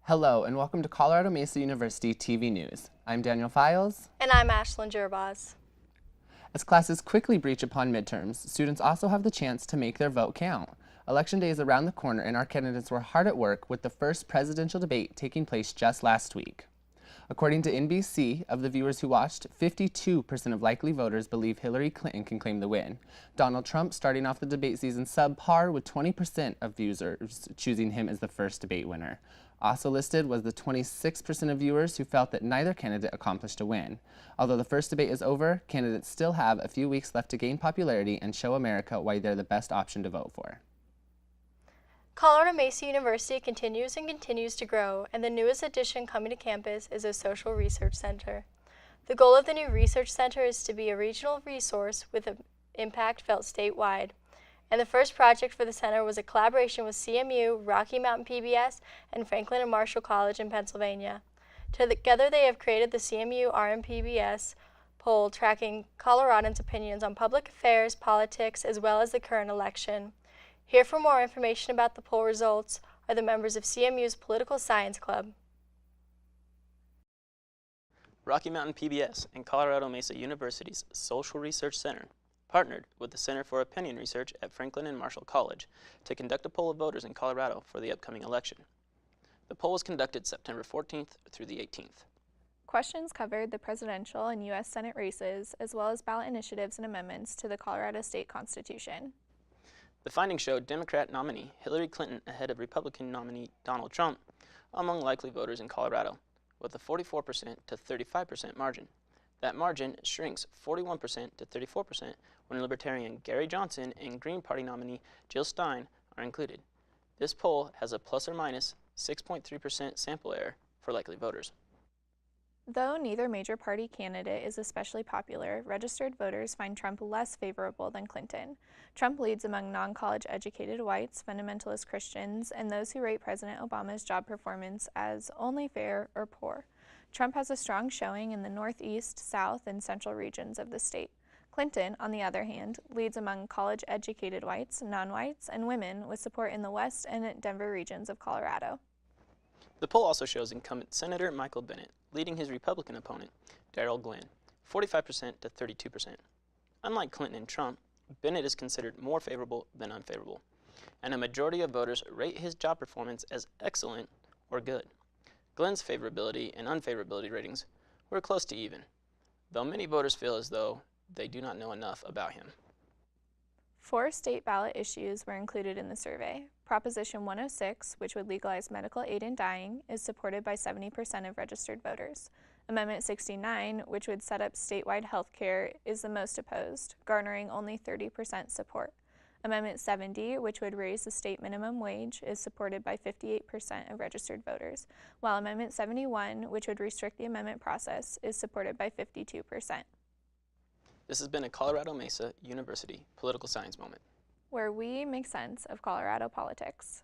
Hello, and welcome to Colorado Mesa University TV News. I'm Daniel Files. And I'm Ashlyn Gerbaz. As classes quickly breach upon midterms, students also have the chance to make their vote count. Election day is around the corner, and our candidates were hard at work with the first presidential debate taking place just last week. According to NBC, of the viewers who watched, 52% of likely voters believe Hillary Clinton can claim the win. Donald Trump starting off the debate season subpar, with 20% of users choosing him as the first debate winner. Also listed was the 26% of viewers who felt that neither candidate accomplished a win. Although the first debate is over, candidates still have a few weeks left to gain popularity and show America why they're the best option to vote for. Colorado Mesa University continues to grow, and the newest addition coming to campus is a social research center. The goal of the new research center is to be a regional resource with an impact felt statewide. And the first project for the center was a collaboration with CMU, Rocky Mountain PBS, and Franklin and Marshall College in Pennsylvania. Together they have created the CMU RMPBS poll tracking Coloradans' opinions on public affairs, politics, as well as the current election. Here for more information about the poll results are the members of CMU's Political Science Club. Rocky Mountain PBS and Colorado Mesa University's Social Research Center partnered with the Center for Opinion Research at Franklin and Marshall College to conduct a poll of voters in Colorado for the upcoming election. The poll was conducted September 14th through the 18th. Questions covered the presidential and U.S. Senate races, as well as ballot initiatives and amendments to the Colorado State Constitution. The findings showed Democrat nominee Hillary Clinton ahead of Republican nominee Donald Trump among likely voters in Colorado, with a 44% to 35% margin. That margin shrinks 41% to 34% when Libertarian Gary Johnson and Green Party nominee Jill Stein are included. This poll has a plus or minus 6.3% sample error for likely voters. Though neither major party candidate is especially popular, registered voters find Trump less favorable than Clinton. Trump leads among non-college educated whites, fundamentalist Christians, and those who rate President Obama's job performance as only fair or poor. Trump has a strong showing in the northeast, south, and central regions of the state. Clinton, on the other hand, leads among college-educated whites, non-whites, and women with support in the west and Denver regions of Colorado. The poll also shows incumbent Senator Michael Bennet leading his Republican opponent, Darrell Glenn, 45% to 32%. Unlike Clinton and Trump, Bennet is considered more favorable than unfavorable, and a majority of voters rate his job performance as excellent or good. Glenn's favorability and unfavorability ratings were close to even, though many voters feel as though they do not know enough about him. 4 state ballot issues were included in the survey. Proposition 106, which would legalize medical aid in dying, is supported by 70% of registered voters. Amendment 69, which would set up statewide health care, is the most opposed, garnering only 30% support. Amendment 70, which would raise the state minimum wage, is supported by 58% of registered voters, while Amendment 71, which would restrict the amendment process, is supported by 52%. This has been a Colorado Mesa University Political Science Moment, where we make sense of Colorado politics.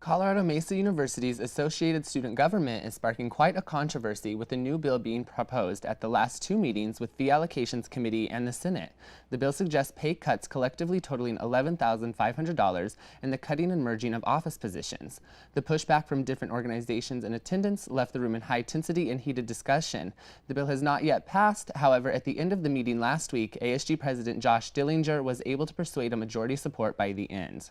Colorado Mesa University's Associated Student Government is sparking quite a controversy with a new bill being proposed at the last 2 meetings with the Allocations Committee and the Senate. The bill suggests pay cuts collectively totaling $11,500 and the cutting and merging of office positions. The pushback from different organizations and attendants left the room in high intensity and heated discussion. The bill has not yet passed. However, at the end of the meeting last week, ASG President Josh Dillinger was able to persuade a majority support by the end.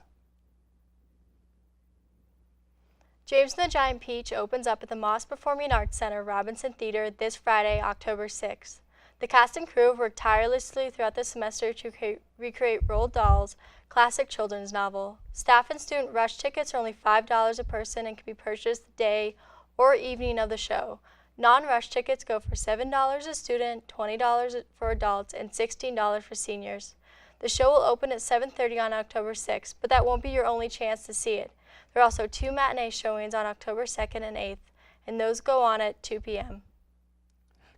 James and the Giant Peach opens up at the Moss Performing Arts Center Robinson Theater this Friday, October 6th. The cast and crew have worked tirelessly throughout the semester to recreate Roald Dahl's classic children's novel. Staff and student rush tickets are only $5 a person and can be purchased the day or evening of the show. Non-rush tickets go for $7 a student, $20 for adults, and $16 for seniors. The show will open at 7:30 on October 6th, but that won't be your only chance to see it. There are also 2 matinee showings on October 2nd and 8th, and those go on at 2 p.m.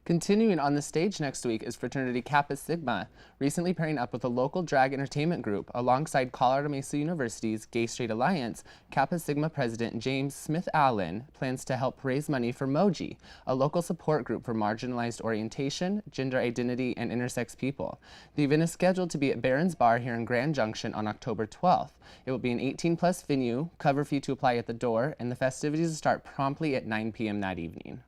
Continuing on the stage next week is fraternity Kappa Sigma, recently pairing up with a local drag entertainment group alongside Colorado Mesa University's Gay Straight Alliance. Kappa Sigma president James Smith Allen plans to help raise money for Moji, a local support group for marginalized orientation, gender identity, and intersex people. The event is scheduled to be at Barron's Bar here in Grand Junction on October 12th. It will be an 18-plus venue, cover fee to apply at the door, and the festivities will start promptly at 9 p.m. that evening.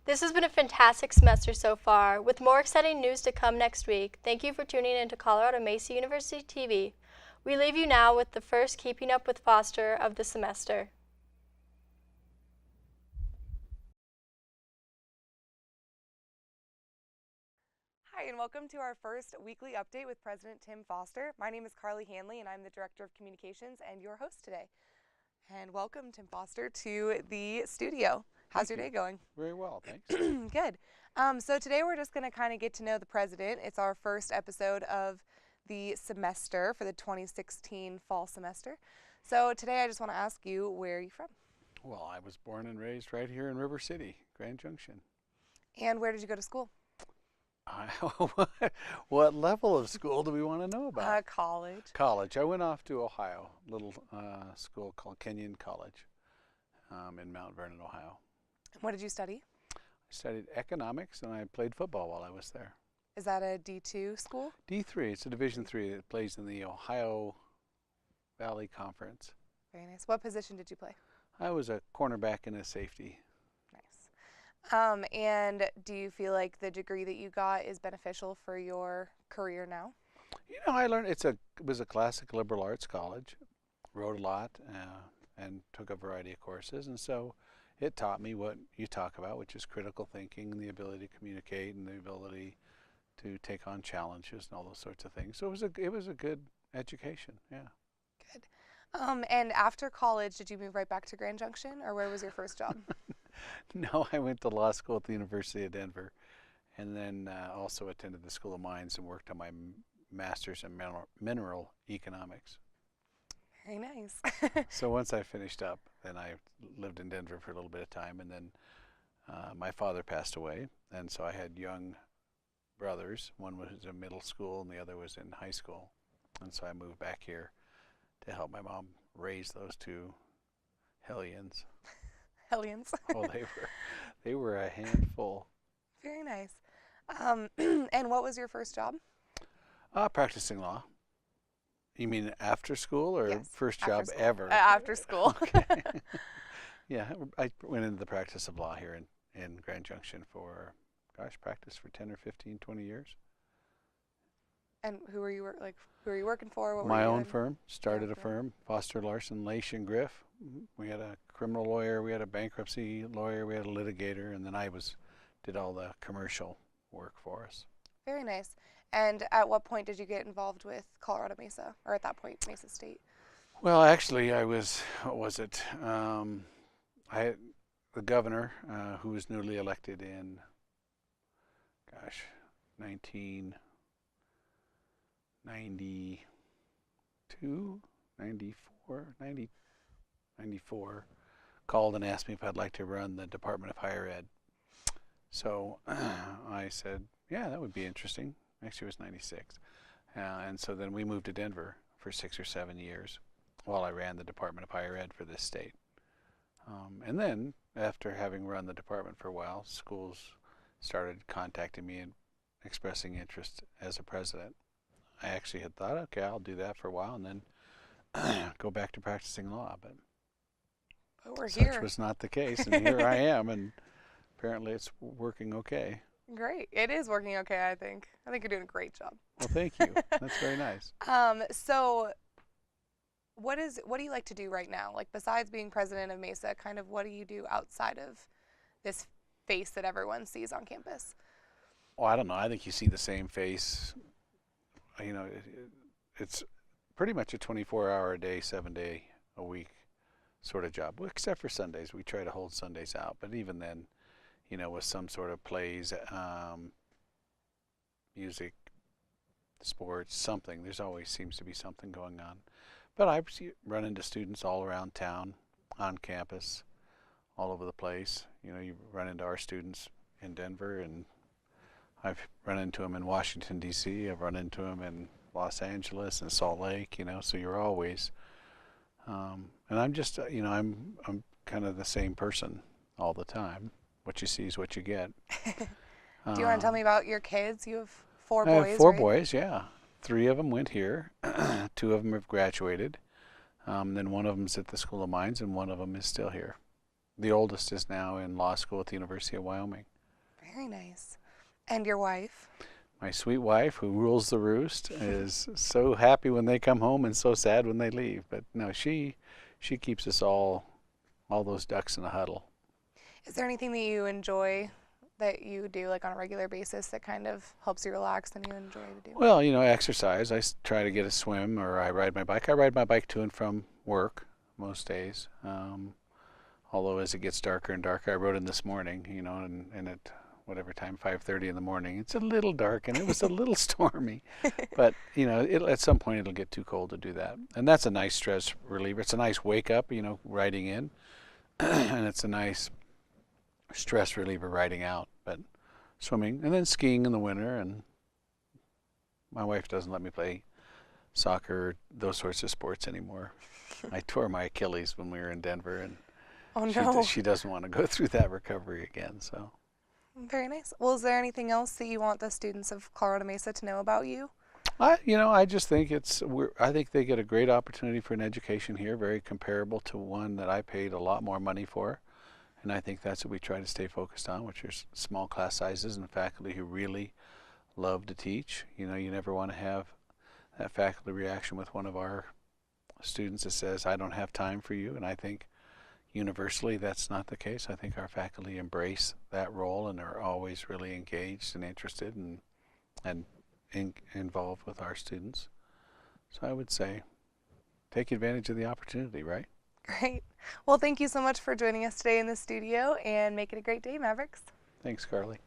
This has been a fantastic semester so far, with more exciting news to come next week. Thank you for tuning in to Colorado Mesa University TV. We leave you now with the first Keeping Up with Foster of the semester. Hi, and welcome to our first weekly update with President Tim Foster. My name is Carly Hanley, and I'm the Director of Communications and your host today. And welcome, Tim Foster, to the studio. How's your day going? Very well, thanks. Good. So today we're just going to kind of get to know the president. It's our first episode of the semester for the 2016 fall semester. So today I just want to ask you, where are you from? Well, I was born and raised right here in River City, Grand Junction. And where did you go to school? What level of school do we want to know about? College. College. I went off to Ohio, a little school called Kenyon College in Mount Vernon, Ohio. What did you study? I studied economics, and I played football while I was there. Is that a D2 school? D3. It's a Division III that plays in the Ohio Valley Conference. Very nice. What position did you play? I was a cornerback and a safety. Nice. And do you feel like the degree that you got is beneficial for your career now? You know, I learned it was a classic liberal arts college. Wrote a lot and took a variety of courses, and so it taught me what you talk about, which is critical thinking and the ability to communicate and the ability to take on challenges and all those sorts of things. So it was a good education. Yeah. Good. And after college, did you move right back to Grand Junction, or where was your first job? No, I went to law school at the University of Denver, and then also attended the School of Mines and worked on my master's in mineral economics. Very nice. So once I finished up, then I lived in Denver for a little bit of time, and then my father passed away, and so I had young brothers. One was in middle school and the other was in high school, and so I moved back here to help my mom raise those two hellions. Hellions. Oh, they were a handful. Very nice. And what was your first job? Practicing law. You mean after school or Yes, first after job school. ever? After school. Okay. Yeah, I went into the practice of law here in Grand Junction for, practiced for 10 or 15, 20 years. And who were you working for? What were My you own doing? firm, started a Okay. firm, Foster, Larson, Leish, and Griff. We had a criminal lawyer, we had a bankruptcy lawyer, we had a litigator, and then I did all the commercial work for us. Very nice. And at what point did you get involved with Colorado Mesa, or at that point, Mesa State? Well, actually, I was, the governor, who was newly elected in, 1992, 94, called and asked me if I'd like to run the Department of Higher Ed. So I said, yeah, that would be interesting. Actually, it was 96. And so then we moved to Denver for 6 or 7 years while I ran the Department of Higher Ed for this state. And then, after having run the department for a while, schools started contacting me and expressing interest as a president. I actually had thought, okay, I'll do that for a while and then go back to practicing law, but We're such here. was not the case, and here I am, and apparently it's working okay. Great. It is working okay, I think. I think you're doing a great job. Well, thank you. That's very nice. So what do you like to do right now? Like, besides being president of Mesa, kind of what do you do outside of this face that everyone sees on campus? Well, I don't know. I think you see the same face. You know, it's pretty much a 24-hour-a-day, 7-day-a-week sort of job, well, except for Sundays. We try to hold Sundays out, but even then, you know, with some sort of plays, music, sports, something. There's always seems to be something going on. But I run into students all around town, on campus, all over the place. You know, you run into our students in Denver, and I've run into them in Washington, D.C. I've run into them in Los Angeles and Salt Lake, you know, so you're always, and I'm just, you know, I'm kind of the same person all the time. What you see is what you get. Do you want to tell me about your kids? You have four I boys, have four right? boys, yeah. 3 of them went here. 2 of them have graduated. Then one of them's at the School of Mines, and one of them is still here. The oldest is now in law school at the University of Wyoming. Very nice. And your wife? My sweet wife, who rules the roost, is so happy when they come home and so sad when they leave. But no, she keeps us all those ducks in a huddle. Is there anything that you enjoy that you do like on a regular basis that kind of helps you relax and you enjoy to do? Well, you know, exercise. I try to get a swim, or I ride my bike. I ride my bike to and from work most days. Although as it gets darker and darker, I rode in this morning, you know, and at whatever time, 5:30 in the morning, it's a little dark and it was a little stormy. But, you know, at some point it'll get too cold to do that. And that's a nice stress reliever. It's a nice wake up, you know, riding in. And it's a nice stress reliever riding out. But swimming, and then skiing in the winter. And my wife doesn't let me play soccer, those sorts of sports anymore. I tore my Achilles when we were in Denver, and Oh no. she doesn't want to go through that recovery again. So Very nice. Well, is there anything else that you want the students of Colorado Mesa to know about you? I just think I think they get a great opportunity for an education here, very comparable to one that I paid a lot more money for. And I think that's what we try to stay focused on, which is small class sizes and faculty who really love to teach. You know, you never want to have that faculty reaction with one of our students that says, I don't have time for you. And I think universally that's not the case. I think our faculty embrace that role and are always really engaged and interested and involved with our students. So I would say take advantage of the opportunity, right? Great. Well, thank you so much for joining us today in the studio, and make it a great day, Mavericks. Thanks, Carly.